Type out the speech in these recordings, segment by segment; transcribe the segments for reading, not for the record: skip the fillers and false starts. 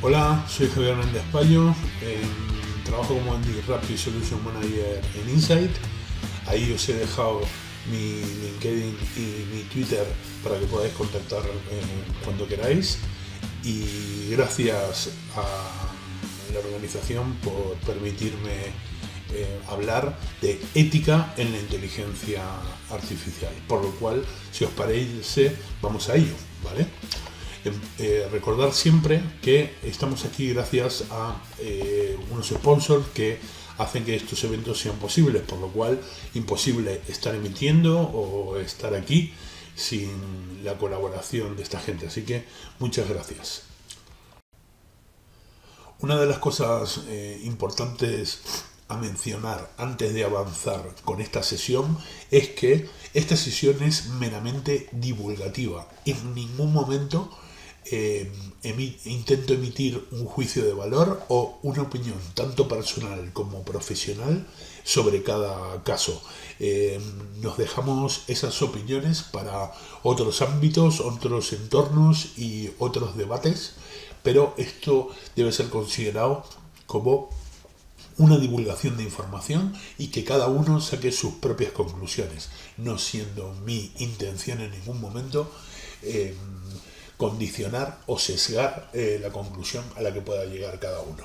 Hola, soy Javier Hernández Payo, trabajo como Disruptive Solution Manager en Insight. Ahí os he dejado mi LinkedIn y mi Twitter para que podáis contactar cuando queráis. Y gracias a la organización por permitirme hablar de ética en la inteligencia artificial. Por lo cual, si os parece, vamos a ello, ¿vale? Recordar siempre que estamos aquí gracias a unos sponsors que hacen que estos eventos sean posibles, por lo cual imposible estar emitiendo o estar aquí sin la colaboración de esta gente, así que muchas gracias. Una de las cosas importantes a mencionar antes de avanzar con esta sesión es que esta sesión es meramente divulgativa. En ningún momento intento emitir un juicio de valor o una opinión tanto personal como profesional sobre cada caso. Nos dejamos esas opiniones para otros ámbitos, otros entornos y otros debates, pero esto debe ser considerado como una divulgación de información y que cada uno saque sus propias conclusiones, no siendo mi intención en ningún momento condicionar o sesgar la conclusión a la que pueda llegar cada uno.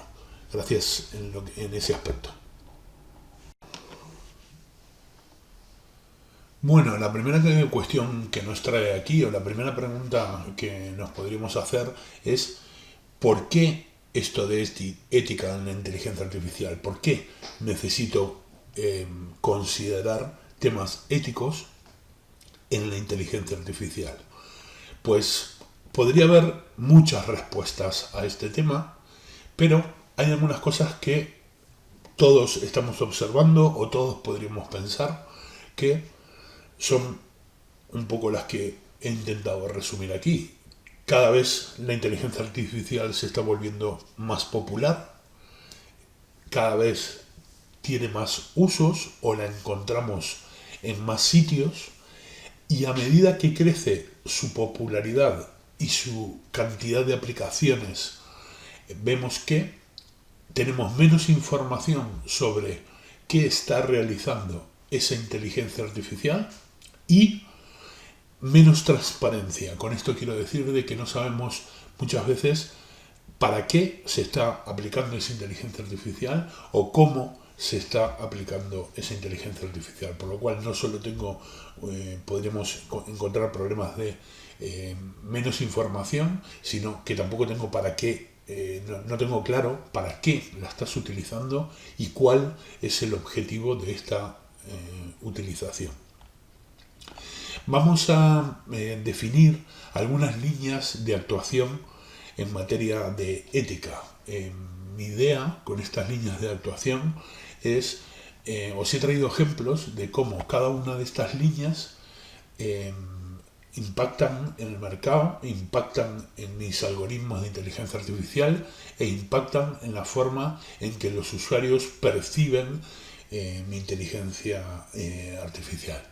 Gracias en ese aspecto. Bueno, la primera cuestión que nos trae aquí, o la primera pregunta que nos podríamos hacer es ¿por qué esto de ética en la inteligencia artificial? ¿Por qué necesito considerar temas éticos en la inteligencia artificial? Pues podría haber muchas respuestas a este tema, pero hay algunas cosas que todos estamos observando o todos podríamos pensar que son un poco las que he intentado resumir aquí. Cada vez la inteligencia artificial se está volviendo más popular, cada vez tiene más usos o la encontramos en más sitios, y a medida que crece su popularidad y su cantidad de aplicaciones, vemos que tenemos menos información sobre qué está realizando esa inteligencia artificial y menos transparencia. Con esto quiero decir de que no sabemos muchas veces para qué se está aplicando esa inteligencia artificial o cómo se está aplicando esa inteligencia artificial, por lo cual no solo podríamos encontrar problemas de menos información, sino que tampoco tengo para qué, no tengo claro para qué la estás utilizando y cuál es el objetivo de esta utilización. Vamos a definir algunas líneas de actuación en materia de ética. Mi idea con estas líneas de actuación es, os he traído ejemplos de cómo cada una de estas líneas impactan en el mercado, impactan en mis algoritmos de inteligencia artificial e impactan en la forma en que los usuarios perciben mi inteligencia artificial.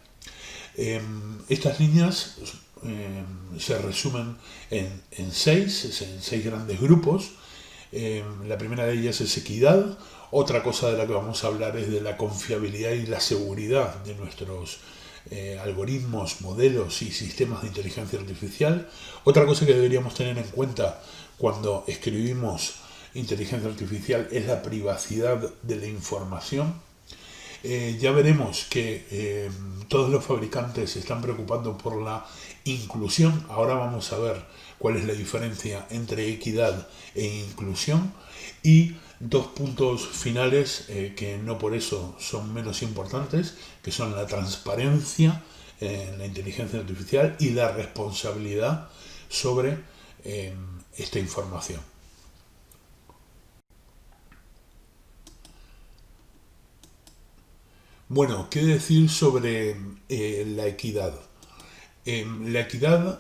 Estas líneas se resumen en seis grandes grupos. La primera de ellas es equidad. Otra cosa de la que vamos a hablar es de la confiabilidad y la seguridad de nuestros algoritmos, modelos y sistemas de inteligencia artificial. Otra cosa que deberíamos tener en cuenta cuando escribimos inteligencia artificial es la privacidad de la información. Ya veremos que todos los fabricantes se están preocupando por la inclusión. Ahora vamos a ver cuál es la diferencia entre equidad e inclusión. Y dos puntos finales que no por eso son menos importantes, que son la transparencia en la inteligencia artificial y la responsabilidad sobre esta información. Bueno, ¿qué decir sobre la equidad? La equidad,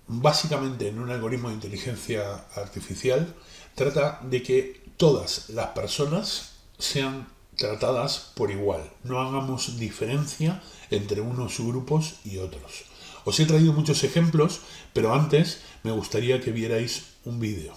básicamente en un algoritmo de inteligencia artificial, trata de que todas las personas sean tratadas por igual. No hagamos diferencia entre unos grupos y otros. Os he traído muchos ejemplos, pero antes me gustaría que vierais un vídeo.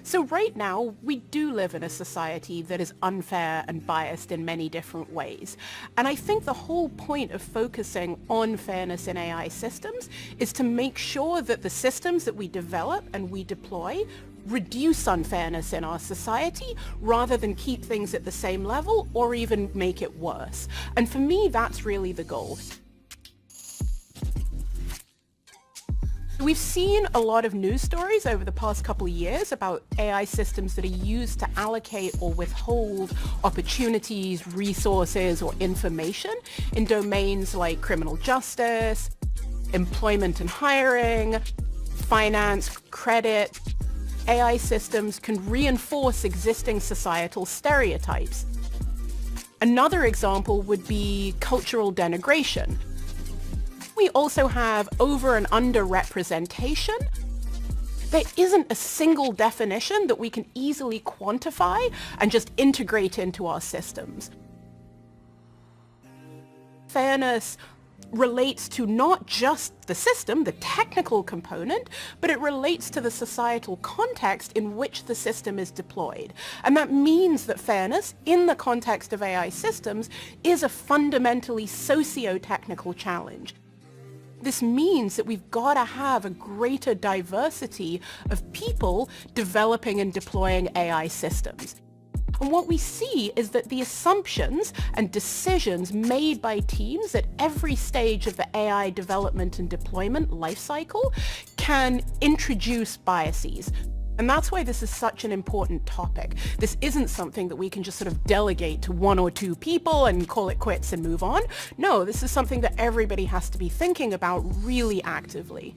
So right now, we do live in a society that is unfair and biased in many different ways. And I think the whole point of focusing on fairness in AI systems is to make sure that the systems that we develop and we deploy reduce unfairness in our society rather than keep things at the same level or even make it worse. And for me, that's really the goal. We've seen a lot of news stories over the past couple of years about AI systems that are used to allocate or withhold opportunities, resources, or information in domains like criminal justice, employment and hiring, finance, credit. AI systems can reinforce existing societal stereotypes. Another example would be cultural denigration. We also have over and under representation. There isn't a single definition that we can easily quantify and just integrate into our systems. Fairness relates to not just the system, the technical component, but it relates to the societal context in which the system is deployed. And that means that fairness in the context of AI systems is a fundamentally socio-technical challenge. This means that we've got to have a greater diversity of people developing and deploying AI systems. And what we see is that the assumptions and decisions made by teams at every stage of the AI development and deployment lifecycle can introduce biases. And that's why this is such an important topic. This isn't something that we can just sort of delegate to one or two people and call it quits and move on. No, this is something that everybody has to be thinking about really actively.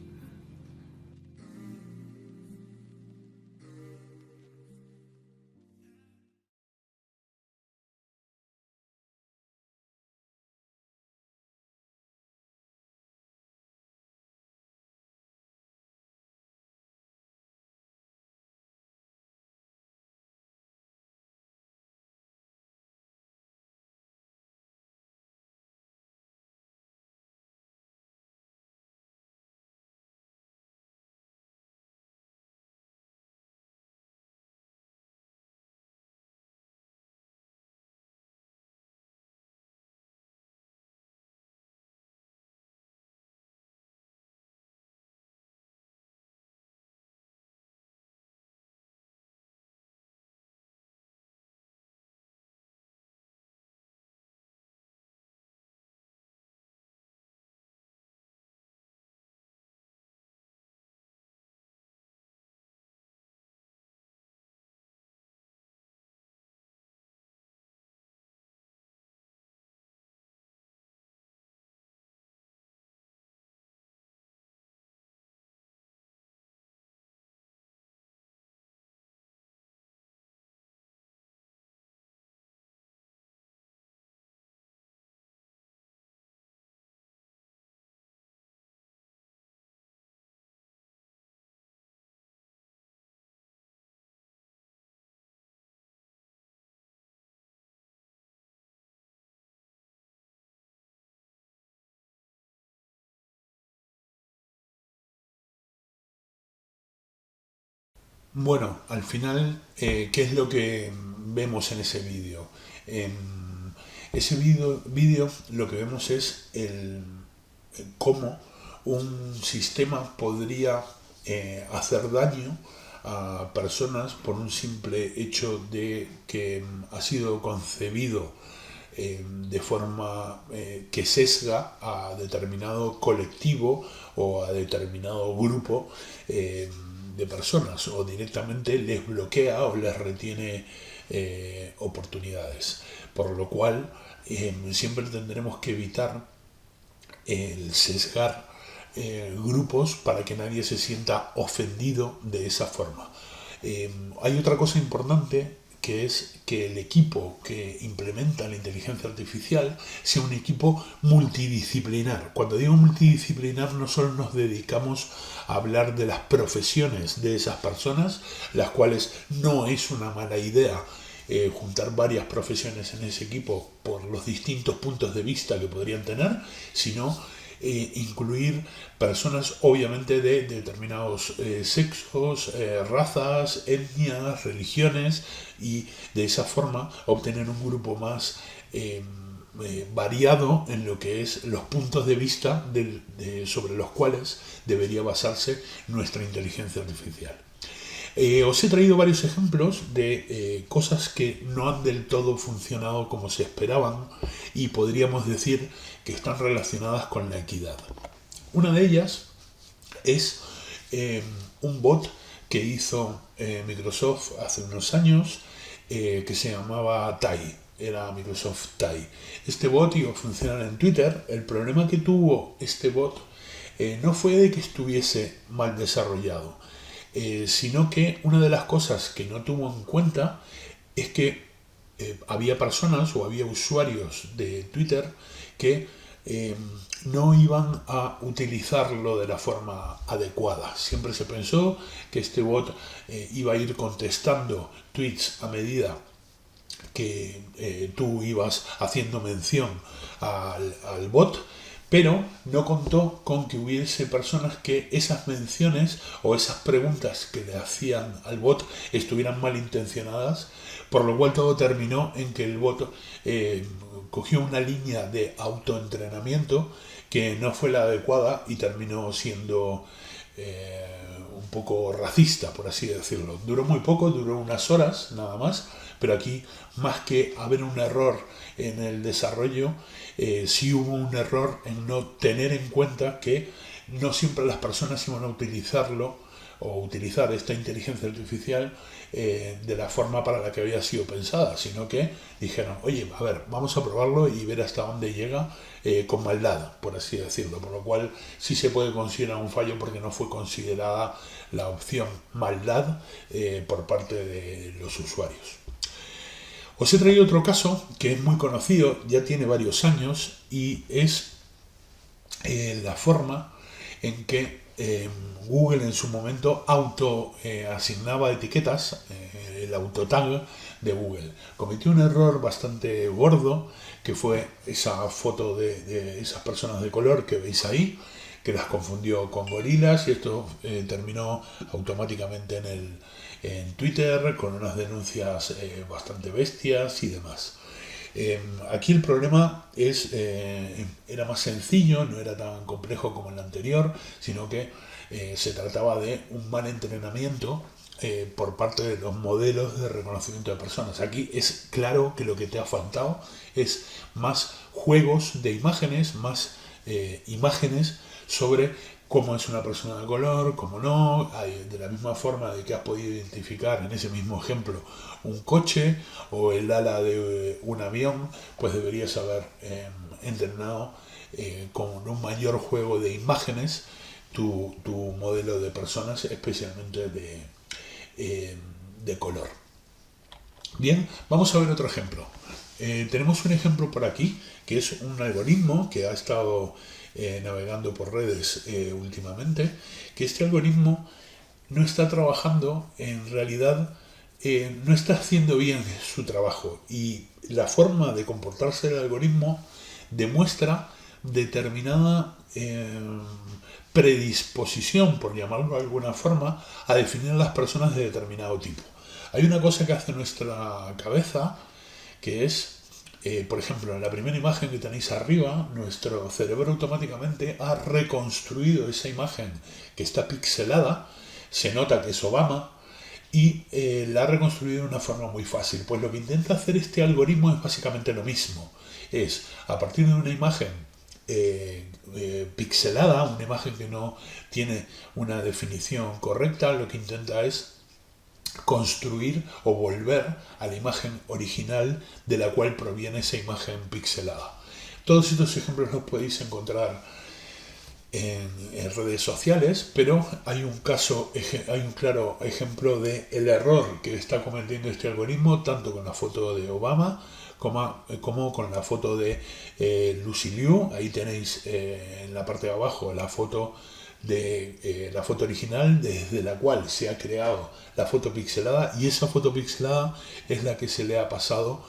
Bueno, al final, ¿qué es lo que vemos en ese vídeo? En ese vídeo lo que vemos es cómo un sistema podría hacer daño a personas por un simple hecho de que ha sido concebido de forma que sesga a determinado colectivo o a determinado grupo de personas, o directamente les bloquea o les retiene oportunidades. Por lo cual siempre tendremos que evitar el sesgar grupos para que nadie se sienta ofendido de esa forma. Hay otra cosa importante, que es que el equipo que implementa la inteligencia artificial sea un equipo multidisciplinar. Cuando digo multidisciplinar, no solo nos dedicamos a hablar de las profesiones de esas personas, las cuales no es una mala idea juntar varias profesiones en ese equipo por los distintos puntos de vista que podrían tener, sino incluir personas obviamente de determinados sexos, razas, etnias, religiones, y de esa forma obtener un grupo más variado en lo que es los puntos de vista sobre los cuales debería basarse nuestra inteligencia artificial. Os he traído varios ejemplos de cosas que no han del todo funcionado como se esperaban y podríamos decir que están relacionadas con la equidad. Una de ellas es un bot que hizo Microsoft hace unos años que se llamaba Tai. Era Microsoft Tai. Este bot iba a funcionar en Twitter. El problema que tuvo este bot no fue de que estuviese mal desarrollado, sino que una de las cosas que no tuvo en cuenta es que había personas o había usuarios de Twitter que no iban a utilizarlo de la forma adecuada. Siempre se pensó que este bot iba a ir contestando tweets a medida que tú ibas haciendo mención al bot, pero no contó con que hubiese personas que esas menciones o esas preguntas que le hacían al bot estuvieran malintencionadas, por lo cual todo terminó en que el bot cogió una línea de autoentrenamiento que no fue la adecuada y terminó siendo un poco racista, por así decirlo. Duró muy poco, duró unas horas nada más, pero aquí, más que haber un error en el desarrollo, sí hubo un error en no tener en cuenta que no siempre las personas iban a utilizarlo o utilizar esta inteligencia artificial de la forma para la que había sido pensada, sino que dijeron, oye, a ver, vamos a probarlo y ver hasta dónde llega con maldad, por así decirlo, por lo cual sí se puede considerar un fallo porque no fue considerada la opción maldad por parte de los usuarios. Os he traído otro caso que es muy conocido, ya tiene varios años, y es la forma en que Google en su momento asignaba etiquetas, el autotag de Google. Cometió un error bastante gordo, que fue esa foto de esas personas de color que veis ahí, que las confundió con gorilas, y esto terminó automáticamente en Twitter con unas denuncias bastante bestias y demás. Aquí el problema era más sencillo, no era tan complejo como el anterior, sino que se trataba de un mal entrenamiento por parte de los modelos de reconocimiento de personas. Aquí es claro que lo que te ha faltado es más juegos de imágenes, más imágenes sobre cómo es una persona de color, cómo no, de la misma forma de que has podido identificar en ese mismo ejemplo un coche o el ala de un avión, pues deberías haber entrenado con un mayor juego de imágenes tu modelo de personas, especialmente de color. Bien, vamos a ver otro ejemplo. Tenemos un ejemplo por aquí, que es un algoritmo que ha estado navegando por redes últimamente, que este algoritmo no está trabajando, en realidad no está haciendo bien su trabajo, y la forma de comportarse del algoritmo demuestra determinada predisposición, por llamarlo de alguna forma, a definir a las personas de determinado tipo. Hay una cosa que hace nuestra cabeza, que es, por ejemplo, en la primera imagen que tenéis arriba, nuestro cerebro automáticamente ha reconstruido esa imagen que está pixelada, se nota que es Obama, y la ha reconstruido de una forma muy fácil. Pues lo que intenta hacer este algoritmo es básicamente lo mismo. Es, a partir de una imagen pixelada, una imagen que no tiene una definición correcta, lo que intenta es construir o volver a la imagen original de la cual proviene esa imagen pixelada. Todos estos ejemplos los podéis encontrar en redes sociales, pero hay un claro ejemplo de el error que está cometiendo este algoritmo, tanto con la foto de Obama como con la foto de Lucy Liu. Ahí tenéis en la parte de abajo la foto original desde la cual se ha creado la foto pixelada, y esa foto pixelada es la que se le ha pasado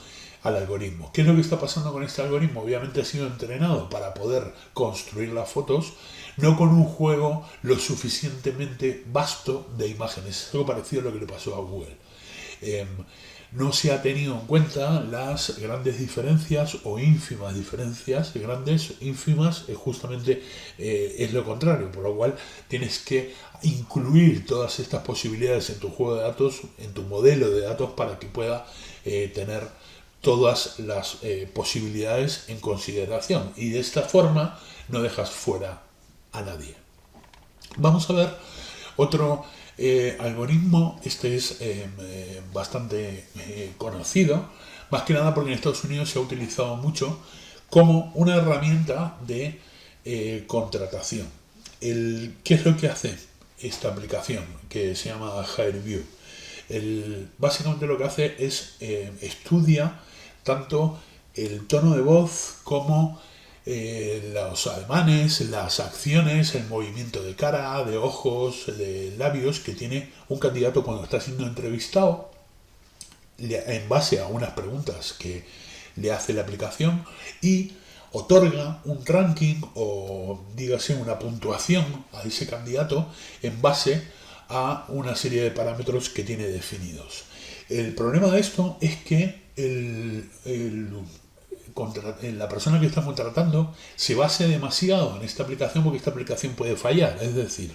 al algoritmo. ¿Qué es lo que está pasando con este algoritmo? Obviamente ha sido entrenado para poder construir las fotos, no con un juego lo suficientemente vasto de imágenes. Es algo parecido a lo que le pasó a Google. No se ha tenido en cuenta las grandes diferencias o ínfimas diferencias. Grandes, ínfimas, justamente es lo contrario, por lo cual tienes que incluir todas estas posibilidades en tu juego de datos, en tu modelo de datos, para que pueda tener todas las posibilidades en consideración, y de esta forma no dejas fuera a nadie. Vamos a ver otro algoritmo. Este es bastante conocido, más que nada porque en Estados Unidos se ha utilizado mucho como una herramienta de contratación. ¿Qué es lo que hace esta aplicación que se llama HireVue? Básicamente lo que hace es estudia tanto el tono de voz como los ademanes, las acciones, el movimiento de cara, de ojos, de labios que tiene un candidato cuando está siendo entrevistado, en base a unas preguntas que le hace la aplicación, y otorga un ranking o dígase una puntuación a ese candidato en base a una serie de parámetros que tiene definidos. El problema de esto es que la persona que está contratando se base demasiado en esta aplicación, porque esta aplicación puede fallar. Es decir,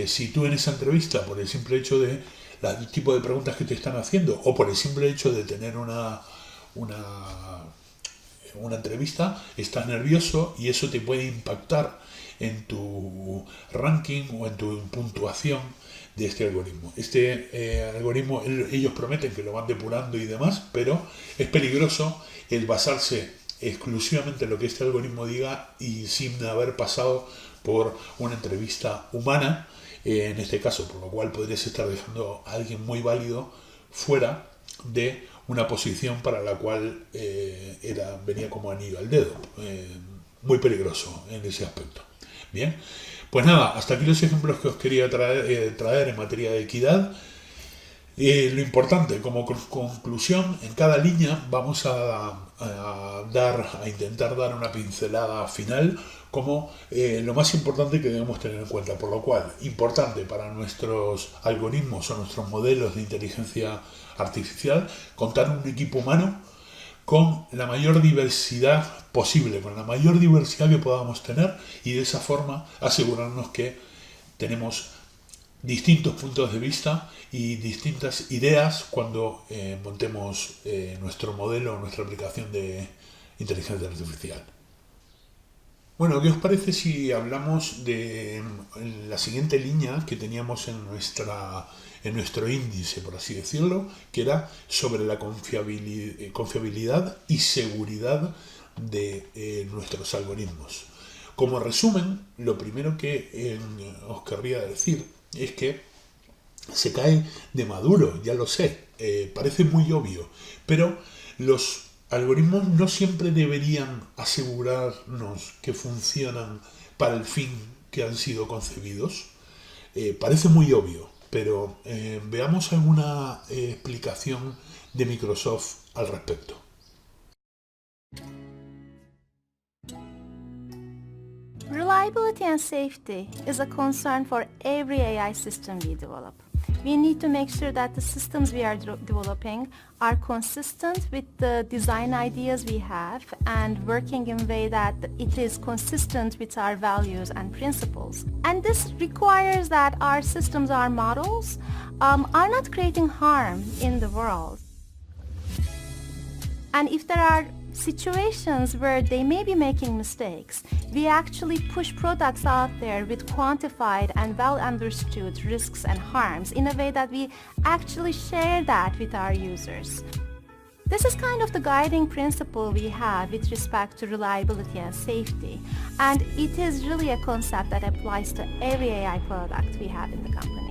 si tú en esa entrevista, por el simple hecho de el tipo de preguntas que te están haciendo, o por el simple hecho de tener una entrevista, estás nervioso, y eso te puede impactar en tu ranking o en tu puntuación de este algoritmo. Este algoritmo, ellos prometen que lo van depurando y demás, pero es peligroso el basarse exclusivamente en lo que este algoritmo diga y sin haber pasado por una entrevista humana, en este caso, por lo cual podrías estar dejando a alguien muy válido fuera de una posición para la cual venía como anillo al dedo. Muy peligroso en ese aspecto. Bien, pues nada, hasta aquí los ejemplos que os quería traer en materia de equidad. Lo importante, como conclusión, en cada línea vamos a intentar dar una pincelada final como lo más importante que debemos tener en cuenta. Por lo cual, importante para nuestros algoritmos o nuestros modelos de inteligencia artificial, contar un equipo humano con la mayor diversidad posible, con la mayor diversidad que podamos tener, y de esa forma asegurarnos que tenemos distintos puntos de vista y distintas ideas cuando montemos nuestro modelo, nuestra aplicación de inteligencia artificial. Bueno, ¿qué os parece si hablamos de la siguiente línea que teníamos en nuestro índice, por así decirlo, que era sobre la confiabilidad y seguridad de nuestros algoritmos? Como resumen, lo primero que os querría decir es que se cae de maduro, ya lo sé, parece muy obvio, pero los algoritmos no siempre deberían asegurarnos que funcionan para el fin que han sido concebidos. Parece muy obvio, pero veamos alguna explicación de Microsoft al respecto. Reliability and safety is a concern for every AI system we develop. We need to make sure that the systems we are developing are consistent with the design ideas we have and working in a way that it is consistent with our values and principles. And this requires that our systems, our models, are not creating harm in the world. And if there are situations where they may be making mistakes, we actually push products out there with quantified and well understood risks and harms in a way that we actually share that with our users. This is kind of the guiding principle we have with respect to reliability and safety, and it is really a concept that applies to every AI product we have in the company.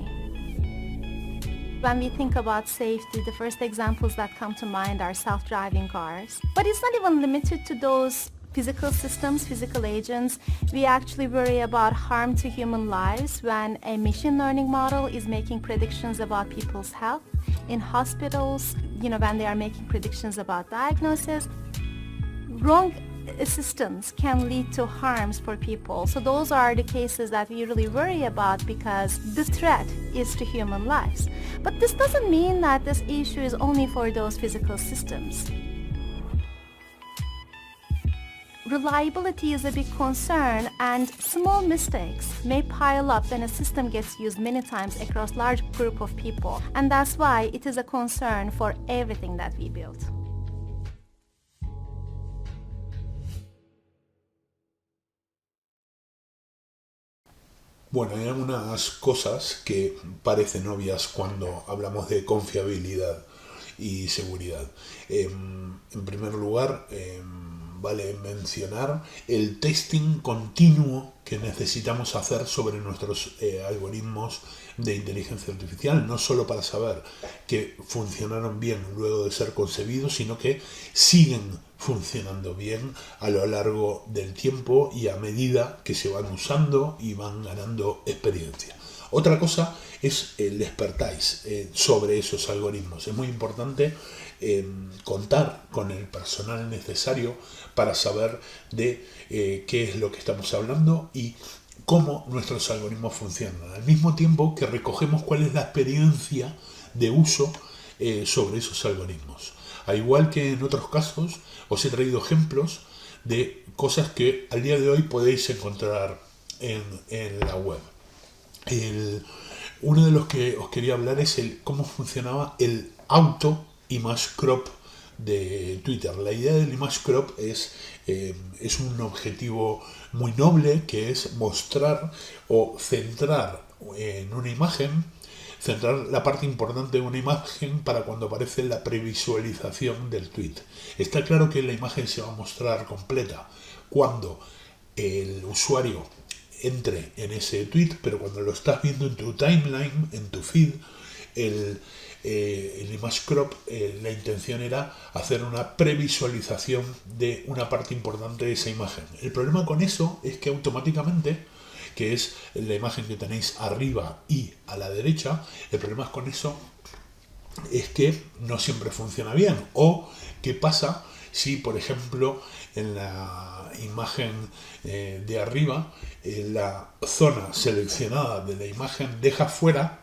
When we think about safety, the first examples that come to mind are self-driving cars. But it's not even limited to those physical systems, physical agents. We actually worry about harm to human lives when a machine learning model is making predictions about people's health. In hospitals, when they are making predictions about diagnosis, wrong systems can lead to harms for people. So those are the cases that we really worry about because the threat is to human lives. But this doesn't mean that this issue is only for those physical systems. Reliability is a big concern, and small mistakes may pile up when a system gets used many times across large group of people, and that's why it is a concern for everything that we build. Bueno, hay algunas cosas que parecen obvias cuando hablamos de confiabilidad y seguridad. En primer lugar, vale mencionar el testing continuo que necesitamos hacer sobre nuestros algoritmos de inteligencia artificial, no solo para saber que funcionaron bien luego de ser concebidos, sino que siguen funcionando bien a lo largo del tiempo y a medida que se van usando y van ganando experiencia. Otra cosa es el expertise sobre esos algoritmos. Es muy importante contar con el personal necesario para saber de qué es lo que estamos hablando y cómo nuestros algoritmos funcionan. Al mismo tiempo que recogemos cuál es la experiencia de uso sobre esos algoritmos. Al igual que en otros casos, os he traído ejemplos de cosas que al día de hoy podéis encontrar en la web. Uno de los que os quería hablar es cómo funcionaba el auto image crop de Twitter. La idea del image crop es un objetivo muy noble, que es mostrar o centrar en una imagen, centrar la parte importante de una imagen para cuando aparece la previsualización del tweet. Está claro que la imagen se va a mostrar completa cuando el usuario entre en ese tweet, pero cuando lo estás viendo en tu timeline, en tu feed, el image crop, la intención era hacer una previsualización de una parte importante de esa imagen. El problema con eso es que automáticamente, que es la imagen que tenéis arriba y a la derecha, el problema con eso es que no siempre funciona bien. O qué pasa si, por ejemplo, en la imagen de arriba, la zona seleccionada de la imagen deja fuera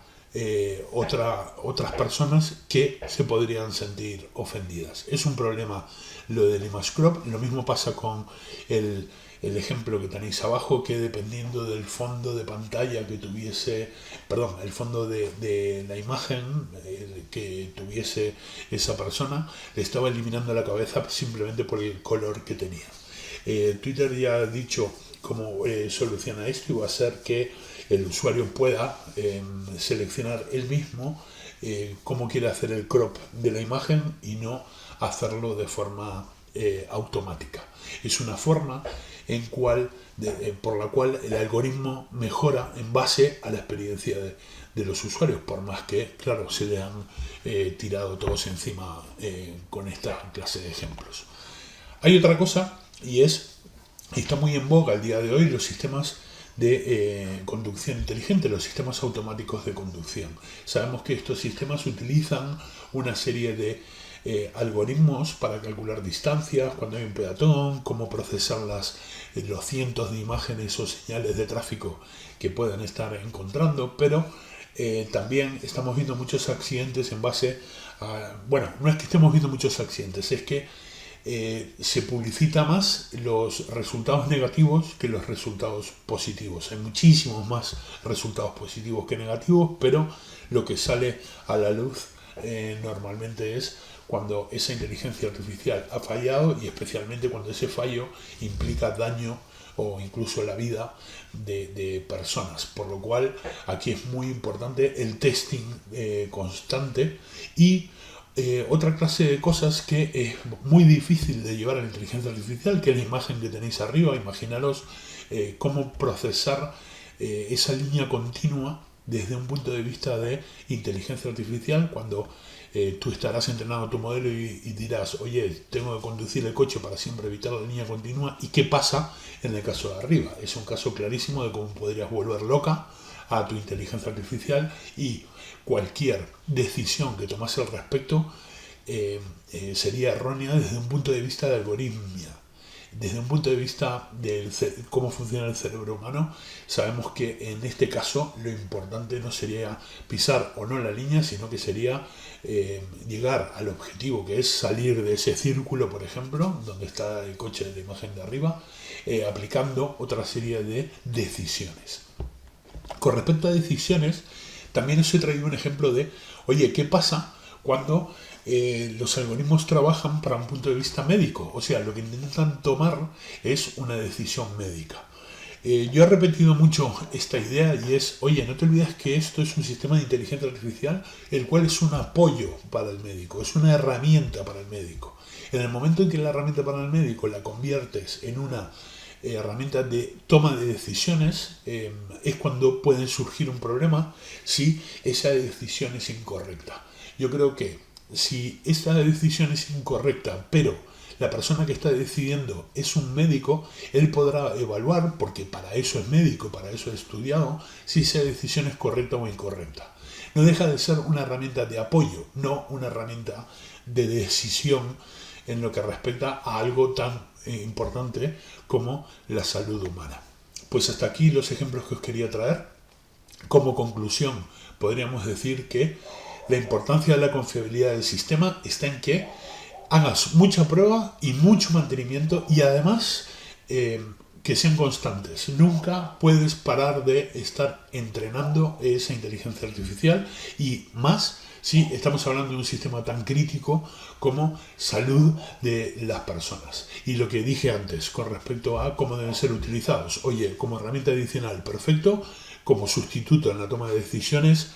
otras personas que se podrían sentir ofendidas. Es un problema lo del image crop. Lo mismo pasa con el ejemplo que tenéis abajo, que dependiendo del fondo de pantalla que tuviese, el fondo de la imagen que tuviese esa persona, le estaba eliminando la cabeza simplemente por el color que tenía. Twitter ya ha dicho cómo soluciona esto, y va a ser que el usuario pueda seleccionar él mismo cómo quiere hacer el crop de la imagen y no hacerlo de forma automática. Es una forma por la cual el algoritmo mejora en base a la experiencia de los usuarios, por más que, claro, se le han tirado todos encima con esta clase de ejemplos. Hay otra cosa, y está muy en boga al día de hoy, los sistemas de conducción inteligente, los sistemas automáticos de conducción. Sabemos que estos sistemas utilizan una serie de algoritmos para calcular distancias, cuando hay un peatón, cómo procesar los cientos de imágenes o señales de tráfico que puedan estar encontrando, pero también estamos viendo muchos accidentes en base a... Bueno, no es que estemos viendo muchos accidentes, es que se publicita más los resultados negativos que los resultados positivos. Hay muchísimos más resultados positivos que negativos, pero lo que sale a la luz normalmente es cuando esa inteligencia artificial ha fallado, y especialmente cuando ese fallo implica daño o incluso la vida de personas. Por lo cual aquí es muy importante el testing constante. Y otra clase de cosas que es muy difícil de llevar a la inteligencia artificial, que es la imagen que tenéis arriba. Imaginaros cómo procesar esa línea continua desde un punto de vista de inteligencia artificial, cuando tú estarás entrenando tu modelo y dirás, oye, tengo que conducir el coche para siempre evitar la línea continua. ¿Y qué pasa en el caso de arriba? Es un caso clarísimo de cómo podrías volver loca a tu inteligencia artificial, y cualquier decisión que tomase al respecto sería errónea desde un punto de vista de algoritmia. Desde un punto de vista de cómo funciona el cerebro humano, sabemos que en este caso lo importante no sería pisar o no la línea, sino que sería llegar al objetivo, que es salir de ese círculo, por ejemplo, donde está el coche de la imagen de arriba, aplicando otra serie de decisiones. Con respecto a decisiones, también os he traído un ejemplo de, oye, ¿qué pasa cuando los algoritmos trabajan para un punto de vista médico? O sea, lo que intentan tomar es una decisión médica. Yo he repetido mucho esta idea, y es, oye, no te olvides que esto es un sistema de inteligencia artificial, el cual es un apoyo para el médico, es una herramienta para el médico. En el momento en que la herramienta para el médico la conviertes en una herramienta de toma de decisiones, es cuando puede surgir un problema si esa decisión es incorrecta. Yo creo que si esta decisión es incorrecta, pero la persona que está decidiendo es un médico, él podrá evaluar, porque para eso es médico, para eso ha estudiado, si esa decisión es correcta o incorrecta. No deja de ser una herramienta de apoyo, no una herramienta de decisión en lo que respecta a algo tan importante como la salud humana. Pues hasta aquí los ejemplos que os quería traer. Como conclusión, podríamos decir que la importancia de la confiabilidad del sistema está en que hagas mucha prueba y mucho mantenimiento, y además que sean constantes. Nunca puedes parar de estar entrenando esa inteligencia artificial, y más si estamos hablando de un sistema tan crítico como salud de las personas. Y lo que dije antes con respecto a cómo deben ser utilizados, oye, como herramienta adicional, perfecto; como sustituto en la toma de decisiones,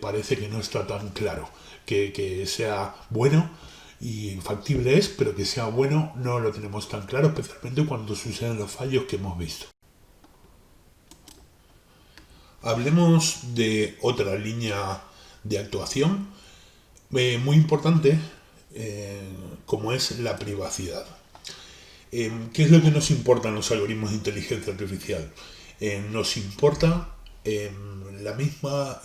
parece que no está tan claro. Que sea bueno y factible es, pero que sea bueno no lo tenemos tan claro, especialmente cuando suceden los fallos que hemos visto. Hablemos de otra línea de actuación muy importante, como es la privacidad. ¿Qué es lo que nos importa en los algoritmos de inteligencia artificial? Nos importa la misma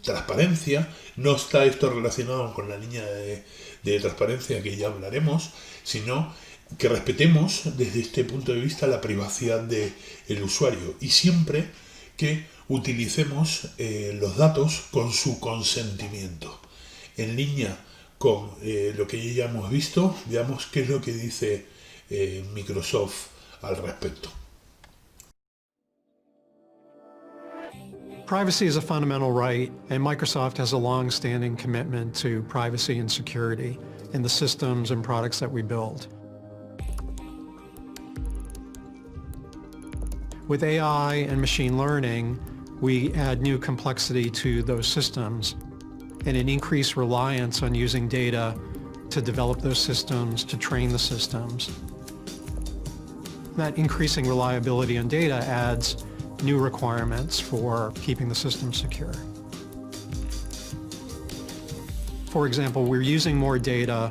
transparencia. No está esto relacionado con la línea de transparencia que ya hablaremos, sino que respetemos desde este punto de vista la privacidad del usuario, y siempre que utilicemos los datos con su consentimiento. En línea con lo que ya hemos visto, veamos qué es lo que dice Microsoft al respecto. Privacy is a fundamental right, and Microsoft has a long-standing commitment to privacy and security in the systems and products that we build. With AI and machine learning, we add new complexity to those systems and an increased reliance on using data to develop those systems, to train the systems. That increasing reliability on data adds new requirements for keeping the system secure. For example, we're using more data.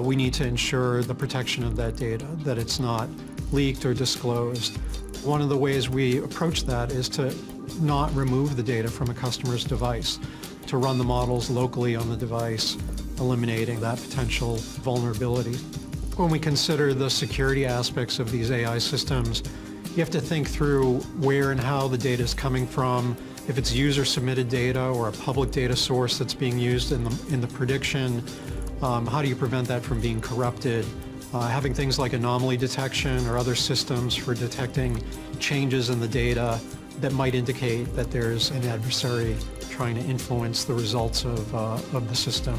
We need to ensure the protection of that data, that it's not leaked or disclosed. One of the ways we approach that is to not remove the data from a customer's device, to run the models locally on the device, eliminating that potential vulnerability. When we consider the security aspects of these AI systems, you have to think through where and how the data is coming from, if it's user-submitted data or a public data source that's being used in the prediction. How do you prevent that from being corrupted? Having things like anomaly detection or other systems for detecting changes in the data that might indicate that there's an adversary trying to influence the results of the system.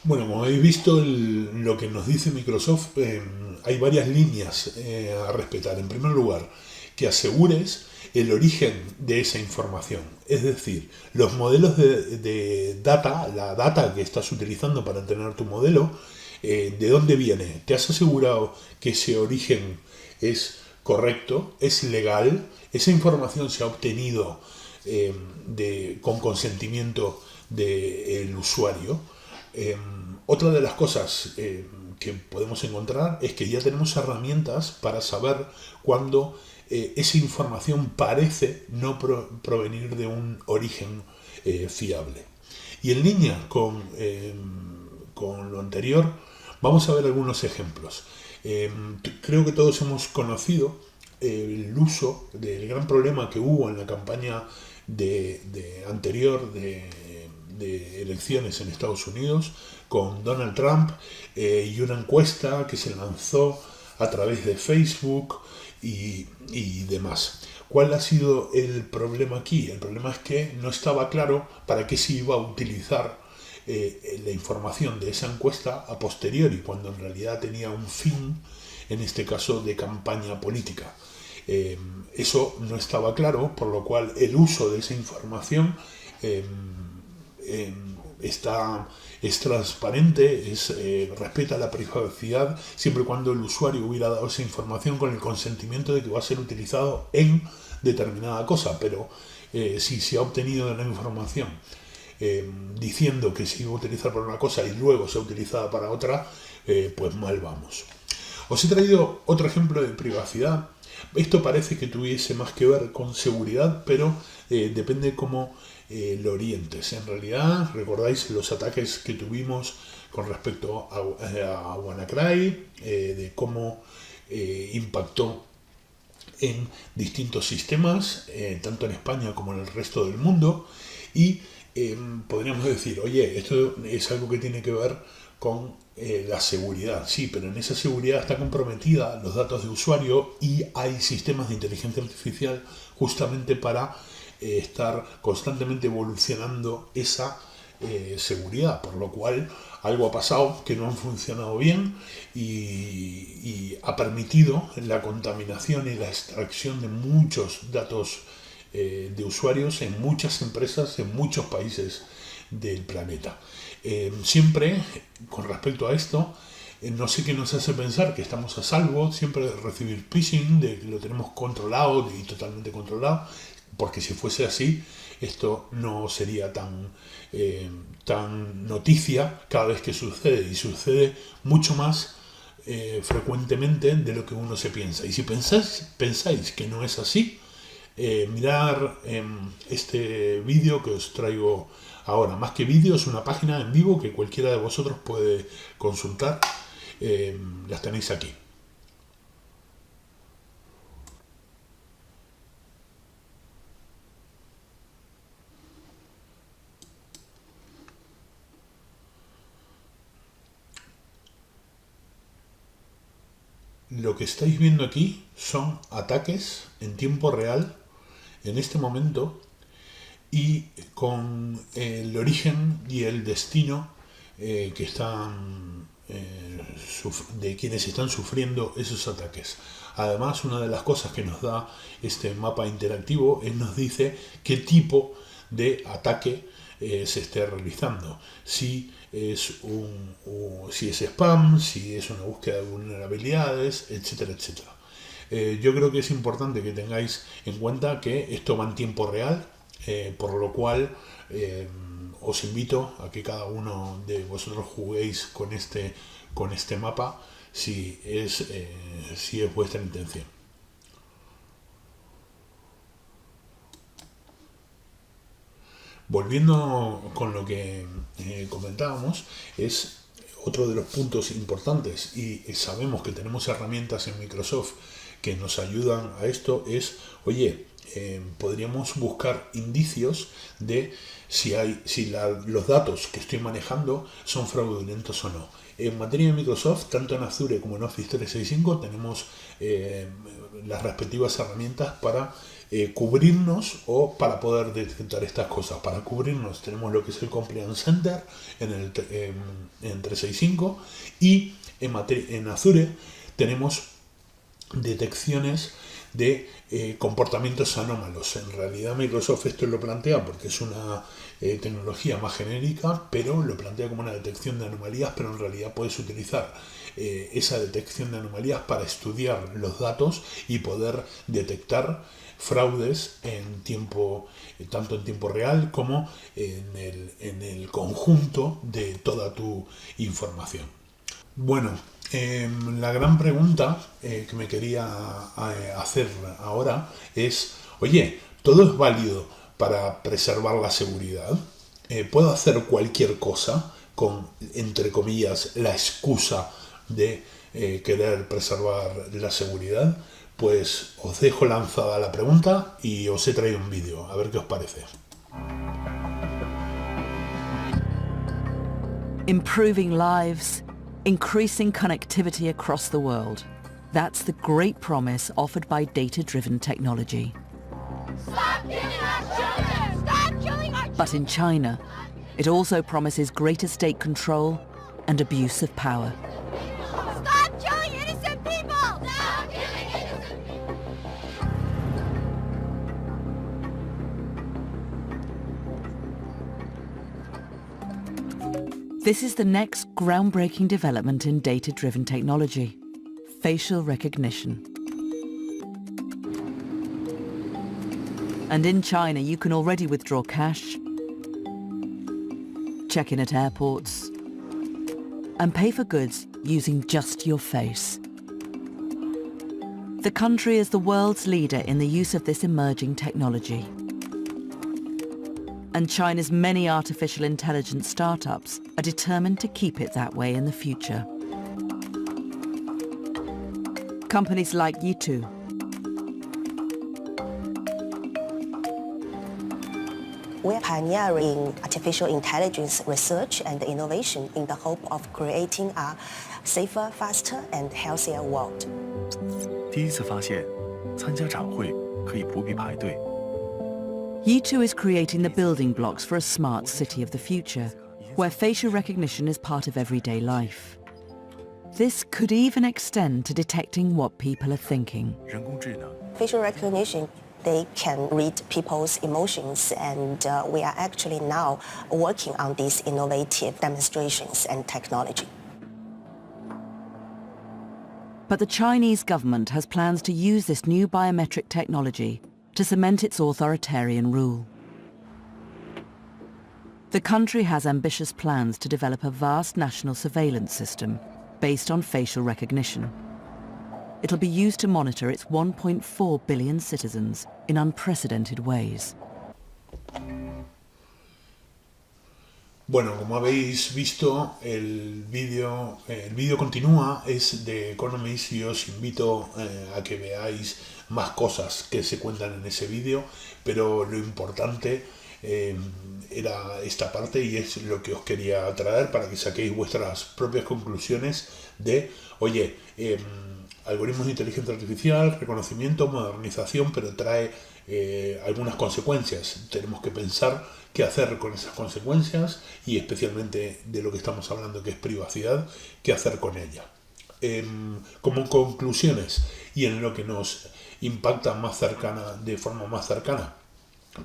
Bueno, como habéis visto, lo que nos dice Microsoft, hay varias líneas a respetar. En primer lugar, que asegures el origen de esa información. Es decir, los modelos de data, la data que estás utilizando para entrenar tu modelo, ¿De dónde viene? ¿Te has asegurado que ese origen es correcto, es legal? ¿Esa información se ha obtenido con consentimiento del usuario? Otra de las cosas que podemos encontrar es que ya tenemos herramientas para saber cuándo esa información parece no provenir de un origen fiable. Y en línea con lo anterior, vamos a ver algunos ejemplos. Creo que todos hemos conocido el uso del gran problema que hubo en la campaña anterior de elecciones en Estados Unidos con Donald Trump y una encuesta que se lanzó a través de Facebook y demás. ¿Cuál ha sido el problema aquí? El problema es que no estaba claro para qué se iba a utilizar la información de esa encuesta a posteriori, cuando en realidad tenía un fin, en este caso de campaña política. Eso no estaba claro, por lo cual el uso de esa información es transparente, respeta la privacidad, siempre y cuando el usuario hubiera dado esa información con el consentimiento de que va a ser utilizado en determinada cosa. Pero si se ha obtenido la información diciendo que se iba a utilizar para una cosa y luego se ha utilizado para otra, pues mal vamos. Os he traído otro ejemplo de privacidad. Esto parece que tuviese más que ver con seguridad, pero depende cómo lo orientes. En realidad, recordáis los ataques que tuvimos con respecto a WannaCry, de cómo impactó en distintos sistemas, tanto en España como en el resto del mundo, y podríamos decir, oye, esto es algo que tiene que ver con la seguridad. Sí, pero en esa seguridad está comprometida los datos de usuario y hay sistemas de inteligencia artificial justamente para estar constantemente evolucionando esa seguridad, por lo cual algo ha pasado que no han funcionado bien y ha permitido la contaminación y la extracción de muchos datos de usuarios en muchas empresas, en muchos países del planeta. Siempre, con respecto a esto, no sé qué nos hace pensar que estamos a salvo siempre de recibir phishing, de que lo tenemos controlado y totalmente controlado, porque si fuese así, esto no sería tan noticia cada vez que sucede, y sucede mucho más frecuentemente de lo que uno se piensa. Y si pensáis que no es así, mirar este vídeo que os traigo ahora. Más que vídeo, es una página en vivo que cualquiera de vosotros puede consultar. Las tenéis aquí. Lo que estáis viendo aquí son ataques en tiempo real, en este momento, y con el origen y el destino que están de quienes están sufriendo esos ataques. Además, una de las cosas que nos da este mapa interactivo nos dice qué tipo de ataque se esté realizando. Si es si es spam, si es una búsqueda de vulnerabilidades, etcétera, etcétera. Yo creo que es importante que tengáis en cuenta que esto va en tiempo real, por lo cual os invito a que cada uno de vosotros juguéis con este mapa si es vuestra intención. Volviendo con lo que comentábamos, es otro de los puntos importantes, y sabemos que tenemos herramientas en Microsoft que nos ayudan a esto, es, oye, podríamos buscar indicios de si los datos que estoy manejando son fraudulentos o no. En materia de Microsoft, tanto en Azure como en Office 365, tenemos las respectivas herramientas para cubrirnos o para poder detectar estas cosas. Para cubrirnos tenemos lo que es el Compliance Center en 365, y en Azure tenemos detecciones de comportamientos anómalos. En realidad Microsoft esto lo plantea porque es una tecnología más genérica, pero lo plantea como una detección de anomalías, pero en realidad puedes utilizar esa detección de anomalías para estudiar los datos y poder detectar fraudes en tiempo, tanto en tiempo real como en el conjunto de toda tu información. Bueno, la gran pregunta que me quería hacer ahora es, oye, ¿todo es válido para preservar la seguridad? ¿Puedo hacer cualquier cosa con, entre comillas, la excusa de querer preservar la seguridad? Pues os dejo lanzada la pregunta y os he traído un vídeo, a ver qué os parece. Improving lives, increasing connectivity across the world. That's the great promise offered by data-driven technology. Stop killing our children! Stop killing our children! But in China, it also promises greater state control and abuse of power. Stop killing innocent people! Stop killing innocent people! This is the next groundbreaking development in data-driven technology, facial recognition. And in China, you can already withdraw cash, check in at airports, and pay for goods using just your face. The country is the world's leader in the use of this emerging technology. And China's many artificial intelligence startups are determined to keep it that way in the future. Companies like Yitu, We're pioneering artificial intelligence research and innovation in the hope of creating a safer, faster, and healthier world. 第一次发现，参加展会可以不必排队。 Yitu is creating the building blocks for a smart city of the future, where facial recognition is part of everyday life. This could even extend to detecting what people are thinking. 人工智能 Facial recognition, they can read people's emotions, and we are actually now working on these innovative demonstrations and technology. But the Chinese government has plans to use this new biometric technology to cement its authoritarian rule. The country has ambitious plans to develop a vast national surveillance system based on facial recognition. It'll be used to monitor its 1.4 billion citizens in unprecedented ways. Bueno, como habéis visto, el vídeo continúa, es de Economist y os invito a que veáis más cosas que se cuentan en ese vídeo, pero lo importante era esta parte y es lo que os quería traer para que saquéis vuestras propias conclusiones de, oye, algoritmos de inteligencia artificial, reconocimiento, modernización, pero trae algunas consecuencias. Tenemos que pensar qué hacer con esas consecuencias y especialmente de lo que estamos hablando, que es privacidad, qué hacer con ella. Como conclusiones y en lo que nos impacta más cercana, de forma más cercana,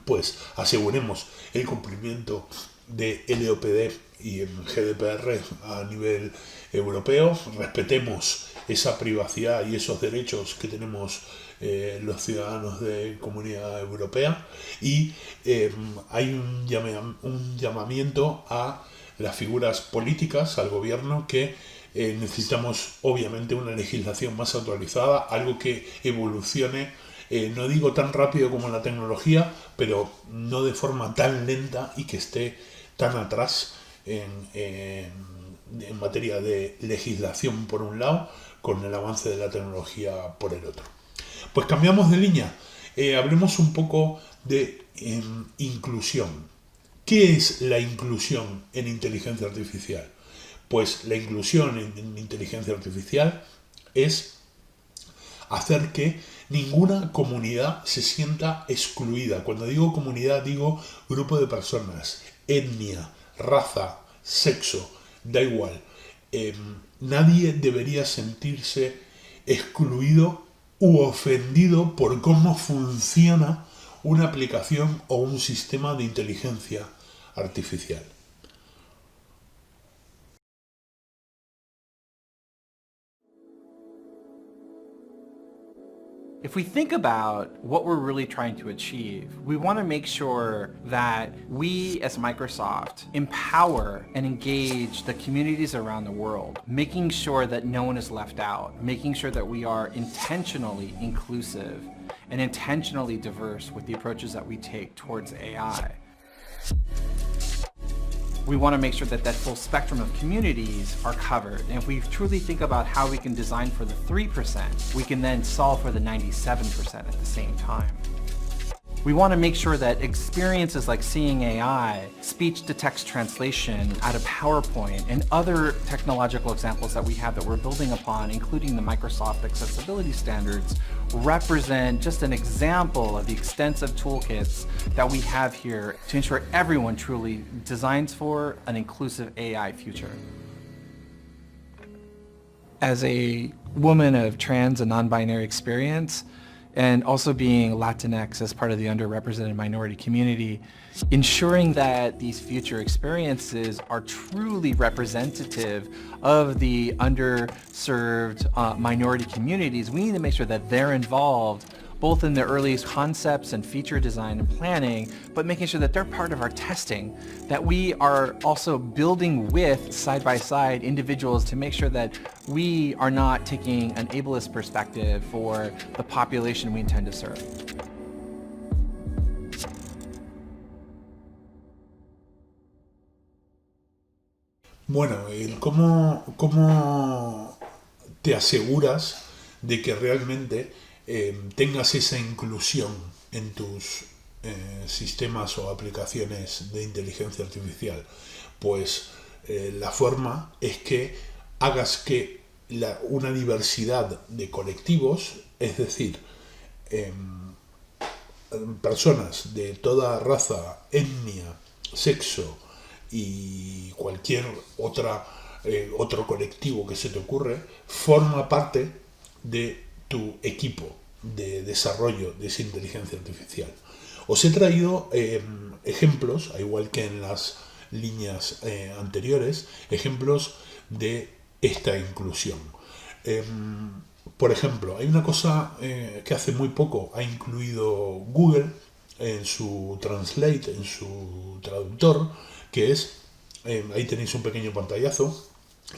pues aseguremos el cumplimiento de LOPD y GDPR a nivel europeo, respetemos esa privacidad y esos derechos que tenemos los ciudadanos de Comunidad Europea y hay un llamamiento a las figuras políticas, al gobierno, que necesitamos obviamente una legislación más actualizada, algo que evolucione, no digo tan rápido como la tecnología, pero no de forma tan lenta y que esté tan atrás en materia de legislación por un lado, con el avance de la tecnología por el otro. Pues cambiamos de línea, hablemos un poco de inclusión. ¿Qué es la inclusión en inteligencia artificial? Pues la inclusión en inteligencia artificial es hacer que ninguna comunidad se sienta excluida. Cuando digo comunidad, digo grupo de personas, etnia, raza, sexo, da igual. Nadie debería sentirse excluido u ofendido por cómo funciona una aplicación o un sistema de inteligencia artificial. If we think about what we're really trying to achieve, we want to make sure that we as Microsoft empower and engage the communities around the world, making sure that no one is left out, making sure that we are intentionally inclusive and intentionally diverse with the approaches that we take towards AI. We want to make sure that that full spectrum of communities are covered. And if we truly think about how we can design for the 3%, we can then solve for the 97% at the same time. We want to make sure that experiences like Seeing AI, speech-to-text translation out of PowerPoint, and other technological examples that we have that we're building upon, including the Microsoft accessibility standards, represent just an example of the extensive toolkits that we have here to ensure everyone truly designs for an inclusive AI future. As a woman of trans and non-binary experience, and also being Latinx as part of the underrepresented minority community, ensuring that these future experiences are truly representative of the underserved minority communities, we need to make sure that they're involved both in the earliest concepts and feature design and planning, but making sure that they're part of our testing, that we are also building with, side by side, individuals to make sure that we are not taking an ableist perspective for the population we intend to serve. Bueno, ¿cómo te aseguras de que realmente tengas esa inclusión en tus sistemas o aplicaciones de inteligencia artificial? Pues la forma es que hagas que una diversidad de colectivos, es decir, personas de toda raza, etnia, sexo y cualquier otro colectivo que se te ocurre, forma parte de tu equipo de desarrollo de esa inteligencia artificial. Os he traído ejemplos, al igual que en las líneas anteriores, ejemplos de esta inclusión. Por ejemplo, hay una cosa que hace muy poco ha incluido Google en su Translate, en su traductor, que es, ahí tenéis un pequeño pantallazo,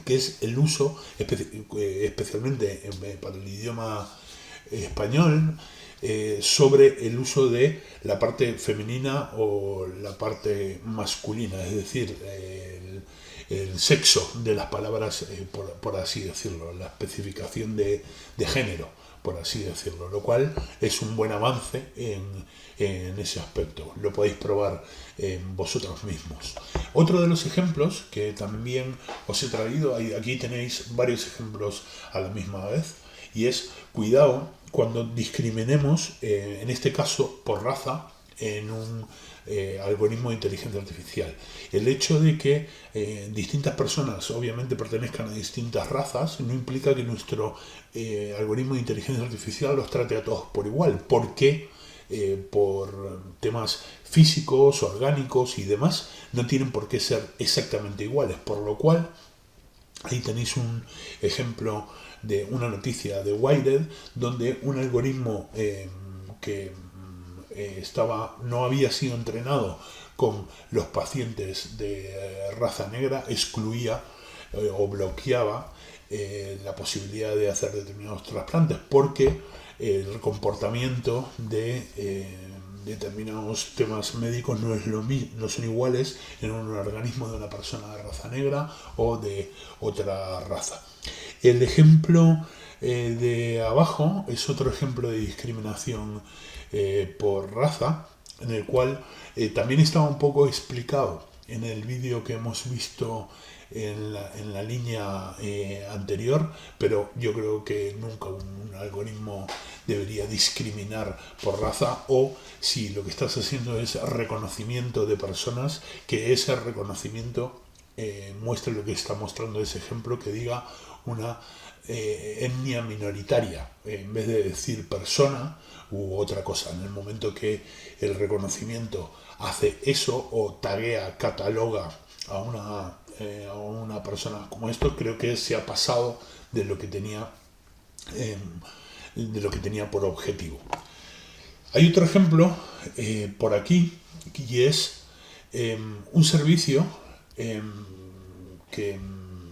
que es el uso, especialmente para el idioma español, sobre el uso de la parte femenina o la parte masculina, es decir, el sexo de las palabras, por así decirlo, la especificación de género, por así decirlo, lo cual es un buen avance en ese aspecto. Lo podéis probar vosotros mismos. Otro de los ejemplos que también os he traído, aquí tenéis varios ejemplos a la misma vez, y es cuidado cuando discriminemos, en este caso por raza, en un algoritmo de inteligencia artificial. El hecho de que distintas personas obviamente pertenezcan a distintas razas no implica que nuestro algoritmo de inteligencia artificial los trate a todos por igual, porque por temas físicos, orgánicos y demás no tienen por qué ser exactamente iguales, por lo cual ahí tenéis un ejemplo de una noticia de Wired donde un algoritmo que no había sido entrenado con los pacientes de raza negra excluía o bloqueaba la posibilidad de hacer determinados trasplantes porque el comportamiento de determinados temas médicos no son iguales en un organismo de una persona de raza negra o de otra raza. El ejemplo de abajo es otro ejemplo de discriminación por raza, en el cual también estaba un poco explicado en el vídeo que hemos visto en la línea anterior, pero yo creo que nunca un algoritmo debería discriminar por raza, o si lo que estás haciendo es reconocimiento de personas, que ese reconocimiento muestre lo que está mostrando ese ejemplo, que diga una etnia minoritaria, en vez de decir persona u otra cosa. En el momento que el reconocimiento hace eso o taguea, cataloga a una persona como esto, creo que se ha pasado de lo que tenía por objetivo. Hay otro ejemplo por aquí, y es un servicio que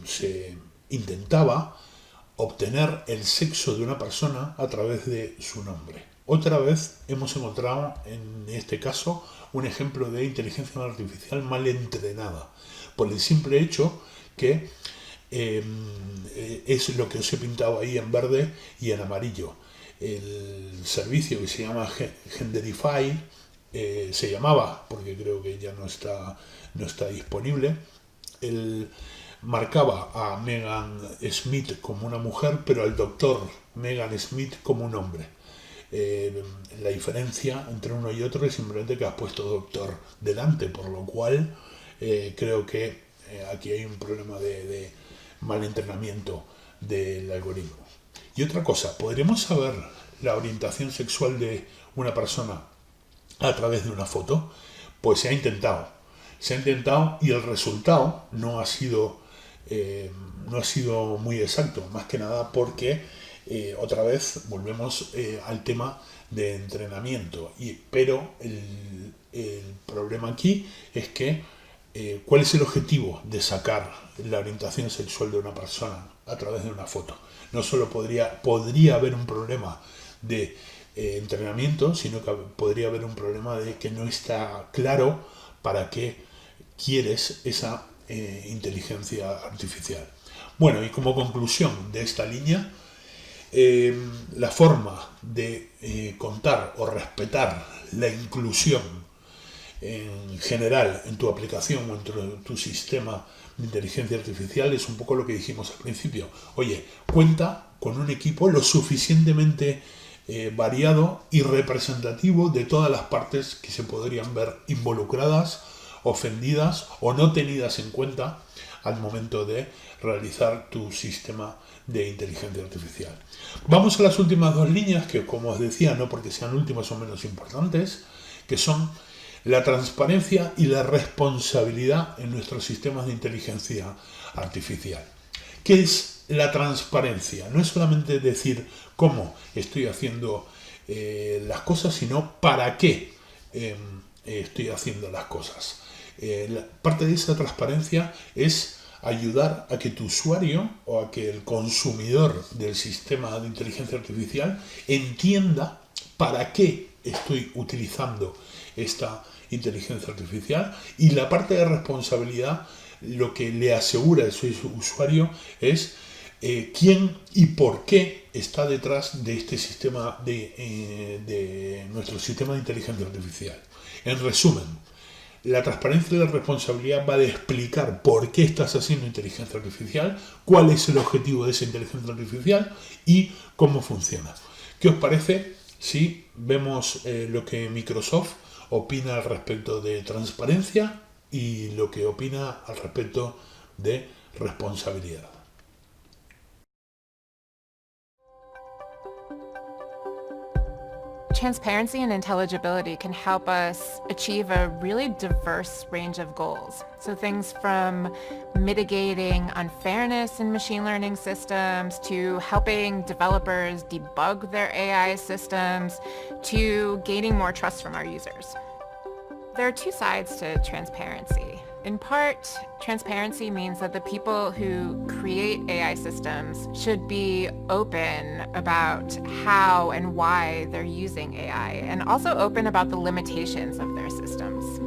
se intentaba obtener el sexo de una persona a través de su nombre. Otra vez hemos encontrado en este caso un ejemplo de inteligencia artificial mal entrenada, por el simple hecho que es lo que os he pintado ahí en verde y en amarillo. El servicio que se llama Genderify, se llamaba, porque creo que ya no está disponible, marcaba a Megan Smith como una mujer, pero al doctor Megan Smith como un hombre. La diferencia entre uno y otro es simplemente que has puesto doctor delante, por lo cual creo que aquí hay un problema de mal entrenamiento del algoritmo. Y otra cosa, ¿podremos saber la orientación sexual de una persona a través de una foto? Pues se ha intentado y el resultado no ha sido muy exacto, más que nada porque otra vez volvemos al tema de entrenamiento, pero el problema aquí es que ¿cuál es el objetivo de sacar la orientación sexual de una persona a través de una foto? No solo podría haber un problema de entrenamiento, sino que podría haber un problema de que no está claro para qué quieres esa inteligencia artificial. Bueno, y como conclusión de esta línea, la forma de contar o respetar la inclusión en general en tu aplicación o en tu sistema de inteligencia artificial es un poco lo que dijimos al principio. Oye, cuenta con un equipo lo suficientemente variado y representativo de todas las partes que se podrían ver involucradas, ofendidas o no tenidas en cuenta al momento de realizar tu sistema de inteligencia artificial. Vamos a las últimas dos líneas, que como os decía, no porque sean últimas o menos importantes, que son la transparencia y la responsabilidad en nuestros sistemas de inteligencia artificial. ¿Qué es la transparencia? No es solamente decir cómo estoy haciendo las cosas, sino para qué estoy haciendo las cosas. Parte de esa transparencia es ayudar a que tu usuario o a que el consumidor del sistema de inteligencia artificial entienda para qué estoy utilizando esta inteligencia artificial, y la parte de responsabilidad lo que le asegura a su usuario es quién y por qué está detrás de este sistema de nuestro sistema de inteligencia artificial. En resumen, la transparencia y la responsabilidad va a explicar por qué estás haciendo inteligencia artificial, cuál es el objetivo de esa inteligencia artificial y cómo funciona. ¿Qué os parece si vemos lo que Microsoft opina al respecto de transparencia y lo que opina al respecto de responsabilidad? Transparency and intelligibility can help us achieve a really diverse range of goals. So things from mitigating unfairness in machine learning systems to helping developers debug their AI systems to gaining more trust from our users. There are two sides to transparency. In part, transparency means that the people who create AI systems should be open about how and why they're using AI, and also open about the limitations of their systems.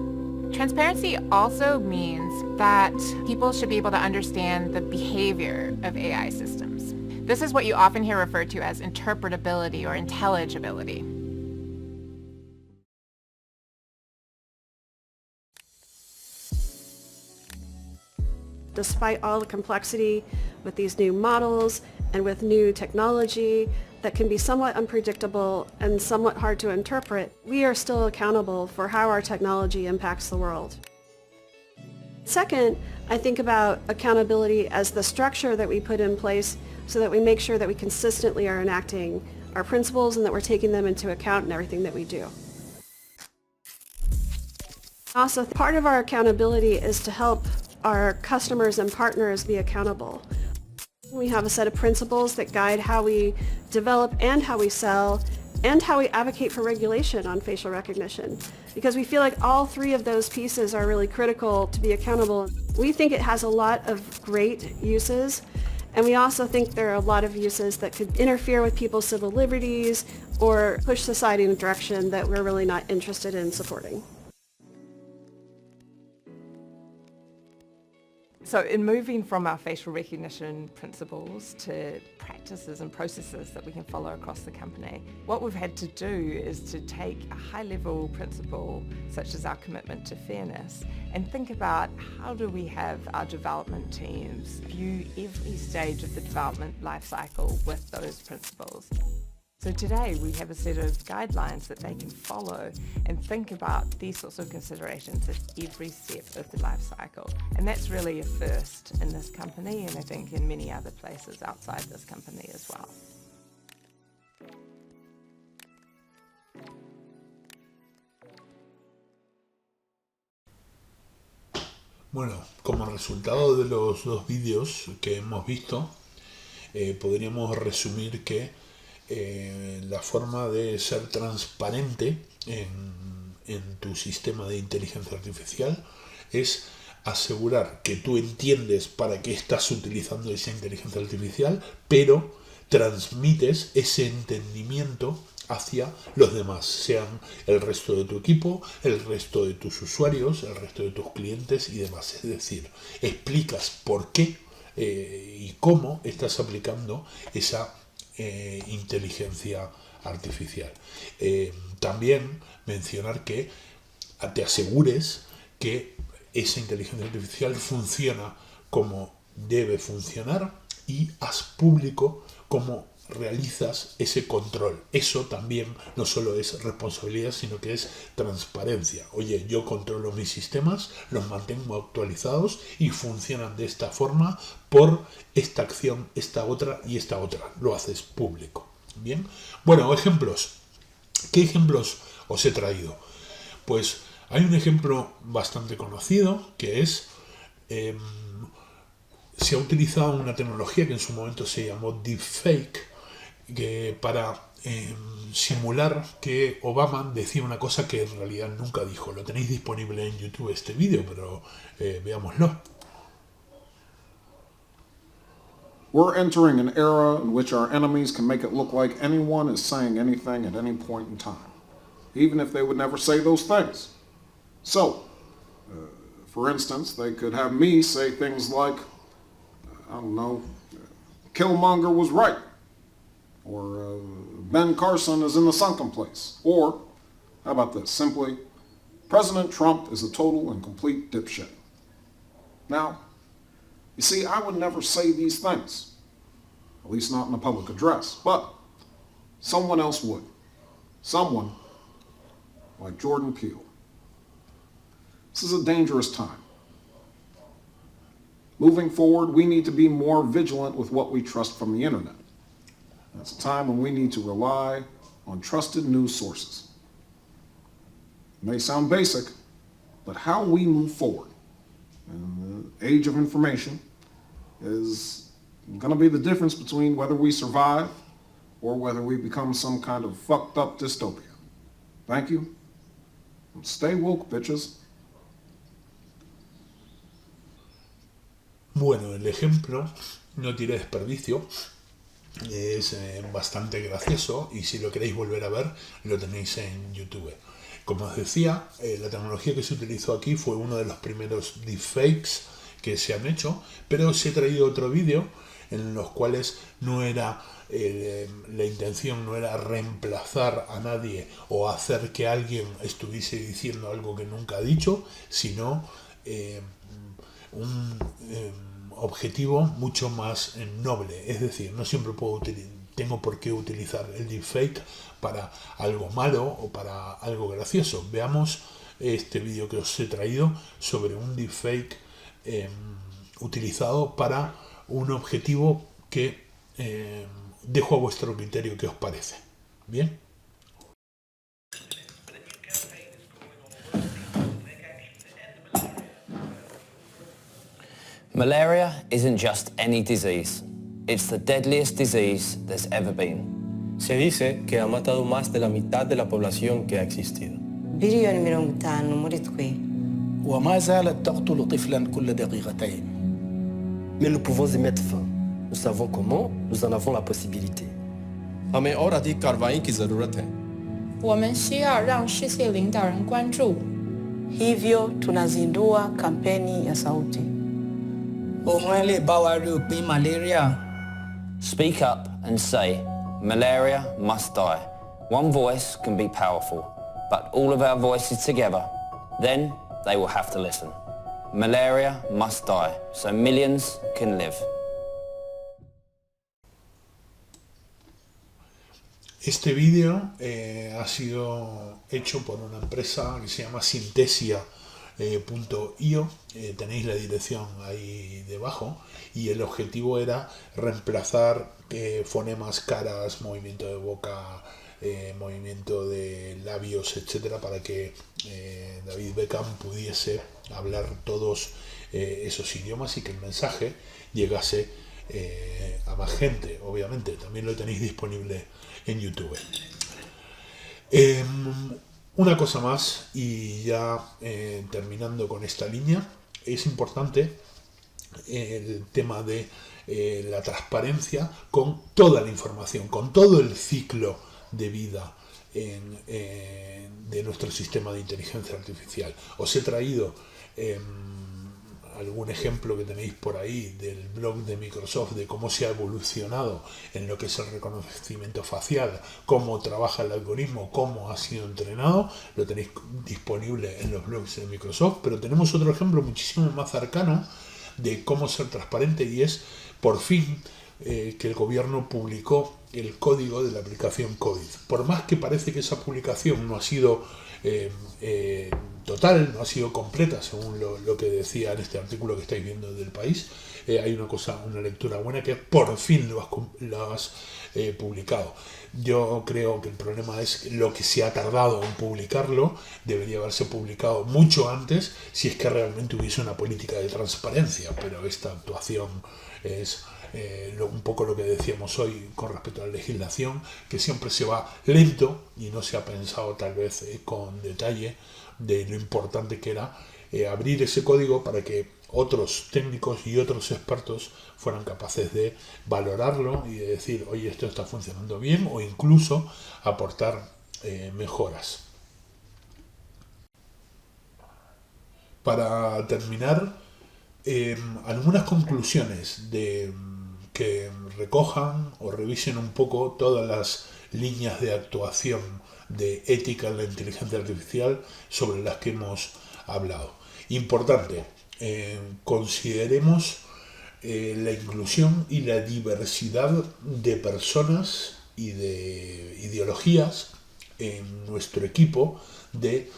Transparency also means that people should be able to understand the behavior of AI systems. This is what you often hear referred to as interpretability or intelligibility. Despite all the complexity with these new models and with new technology that can be somewhat unpredictable and somewhat hard to interpret, we are still accountable for how our technology impacts the world. Second, I think about accountability as the structure that we put in place so that we make sure that we consistently are enacting our principles and that we're taking them into account in everything that we do. Also, part of our accountability is to help our customers and partners be accountable. We have a set of principles that guide how we develop and how we sell and how we advocate for regulation on facial recognition, because we feel like all three of those pieces are really critical to be accountable. We think it has a lot of great uses, and we also think there are a lot of uses that could interfere with people's civil liberties or push society in a direction that we're really not interested in supporting. So in moving from our facial recognition principles to practices and processes that we can follow across the company, what we've had to do is to take a high-level principle, such as our commitment to fairness, and think about how do we have our development teams view every stage of the development life cycle with those principles. So today we have a set of guidelines that they can follow and think about these sorts of considerations at every step of the life cycle. And that's really a first in this company, and I think in many other places outside this company as well. Bueno, como resultado de los dos vídeos que hemos visto, podríamos resumir que la forma de ser transparente en tu sistema de inteligencia artificial es asegurar que tú entiendes para qué estás utilizando esa inteligencia artificial, pero transmites ese entendimiento hacia los demás, sean el resto de tu equipo, el resto de tus usuarios, el resto de tus clientes y demás. Es decir, explicas por qué y cómo estás aplicando esa inteligencia artificial. También mencionar que te asegures que esa inteligencia artificial funciona como debe funcionar y haz público cómo realizas ese control. Eso también no solo es responsabilidad, sino que es transparencia. Oye, yo controlo mis sistemas, los mantengo actualizados y funcionan de esta forma por esta acción, esta otra y esta otra. Lo haces público. Bien. Bueno, ejemplos. ¿Qué ejemplos os he traído? Pues hay un ejemplo bastante conocido que es se ha utilizado una tecnología que en su momento se llamó deepfake, que para simular que Obama decía una cosa que en realidad nunca dijo. Lo tenéis disponible en YouTube este vídeo, pero veámoslo. We're entering an era in which our enemies can make it look like anyone is saying anything at any point in time, even if they would never say those things. So, for instance, they could have me say things like, I don't know, Killmonger was right, or Ben Carson is in the sunken place, or, how about this, simply, President Trump is a total and complete dipshit. Now, you see, I would never say these things, at least not in a public address, but someone else would. Someone like Jordan Peele. This is a dangerous time. Moving forward, we need to be more vigilant with what we trust from the internet. It's a time when we need to rely on trusted news sources. It may sound basic, but how we move forward in the age of information is going to be the difference between whether we survive or whether we become some kind of fucked up dystopia. Thank you. And stay woke, bitches. Bueno, el ejemplo no tiene desperdicio, es bastante gracioso y si lo queréis volver a ver lo tenéis en YouTube. Como os decía, la tecnología que se utilizó aquí fue uno de los primeros deepfakes que se han hecho, pero os he traído otro vídeo en los cuales no era la intención no era reemplazar a nadie o hacer que alguien estuviese diciendo algo que nunca ha dicho, sino un objetivo mucho más noble. Es decir, no siempre tengo por qué utilizar el deepfake para algo malo o para algo gracioso. Veamos este vídeo que os he traído sobre un deepfake utilizado para un objetivo que dejo a vuestro criterio qué os parece. ¿Bien? Malaria isn't just any disease. It's the deadliest disease there's ever been. Se dice que ha matado más de la mitad de la población que ha existido. بليون مليون تاع مريض وما زالت تقتل طفلا كل دقيقتين. Mais nous pouvons y mettre fin. Nous savons comment, nous en avons la possibilité. हमें और अधिक कार्रवाई की जरूरत है. 我们需要让世界领导人关注。 Hivyo tunazindua kampeni ya sauti. Omwele bawari upi malaria. Speak up and say, malaria must die. One voice can be powerful, but all of our voices together, then they will have to listen. Malaria must die, so millions can live. Este vídeo ha sido hecho por una empresa que se llama Synthesia.io. Tenéis la dirección ahí debajo, y el objetivo era reemplazar fonemas, caras, movimiento de boca, movimiento de labios, etcétera, para que David Beckham pudiese hablar todos esos idiomas y que el mensaje llegase a más gente. Obviamente también lo tenéis disponible en YouTube. Una cosa más, y ya terminando con esta línea, es importante el tema de la transparencia con toda la información, con todo el ciclo de vida de nuestro sistema de inteligencia artificial. Os he traído algún ejemplo que tenéis por ahí del blog de Microsoft de cómo se ha evolucionado en lo que es el reconocimiento facial, cómo trabaja el algoritmo, cómo ha sido entrenado. Lo tenéis disponible en los blogs de Microsoft, pero tenemos otro ejemplo muchísimo más cercano de cómo ser transparente, y es por fin que el gobierno publicó el código de la aplicación COVID. Por más que parece que esa publicación no ha sido total, no ha sido completa, según lo que decía en este artículo que estáis viendo del País, hay una lectura buena, que por fin lo has publicado. Yo creo que el problema es lo que se ha tardado en publicarlo. Debería haberse publicado mucho antes si es que realmente hubiese una política de transparencia, pero esta actuación es un poco lo que decíamos hoy con respecto a la legislación, que siempre se va lento y no se ha pensado tal vez con detalle de lo importante que era abrir ese código para que otros técnicos y otros expertos fueran capaces de valorarlo y de decir, oye, esto está funcionando bien, o incluso aportar mejoras. Para terminar, algunas conclusiones que recojan o revisen un poco todas las líneas de actuación de ética en la inteligencia artificial sobre las que hemos hablado. Importante, consideremos la inclusión y la diversidad de personas y de ideologías en nuestro equipo de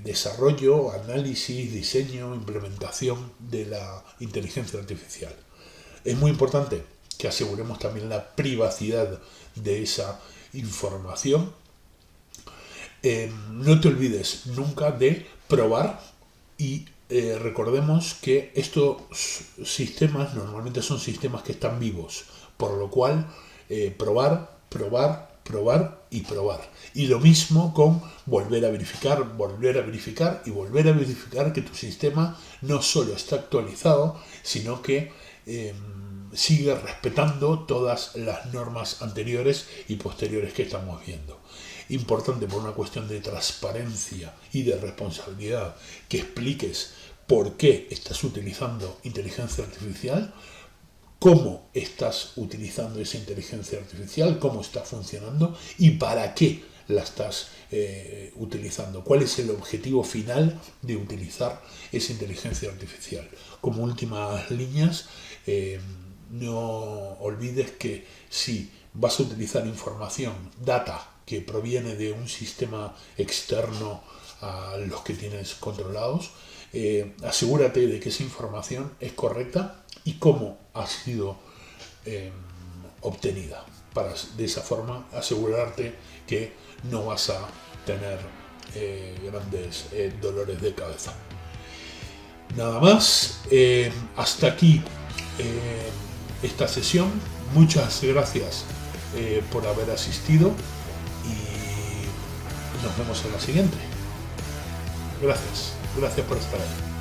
desarrollo, análisis, diseño, implementación de la inteligencia artificial. Es muy importante que aseguremos también la privacidad de esa información. No te olvides nunca de probar, y recordemos que estos sistemas normalmente son sistemas que están vivos, por lo cual probar y probar. Y lo mismo con volver a verificar y volver a verificar que tu sistema no solo está actualizado, sino que sigue respetando todas las normas anteriores y posteriores que estamos viendo. Importante por una cuestión de transparencia y de responsabilidad, que expliques por qué estás utilizando inteligencia artificial, cómo estás utilizando esa inteligencia artificial, cómo está funcionando y para qué la estás utilizando, cuál es el objetivo final de utilizar esa inteligencia artificial. Como últimas líneas, no olvides que si vas a utilizar información, data, que proviene de un sistema externo a los que tienes controlados. Asegúrate de que esa información es correcta y cómo ha sido obtenida, para de esa forma asegurarte que no vas a tener grandes dolores de cabeza. Nada más, hasta aquí esta sesión. Muchas gracias por haber asistido y nos vemos en la siguiente. Gracias por estar ahí.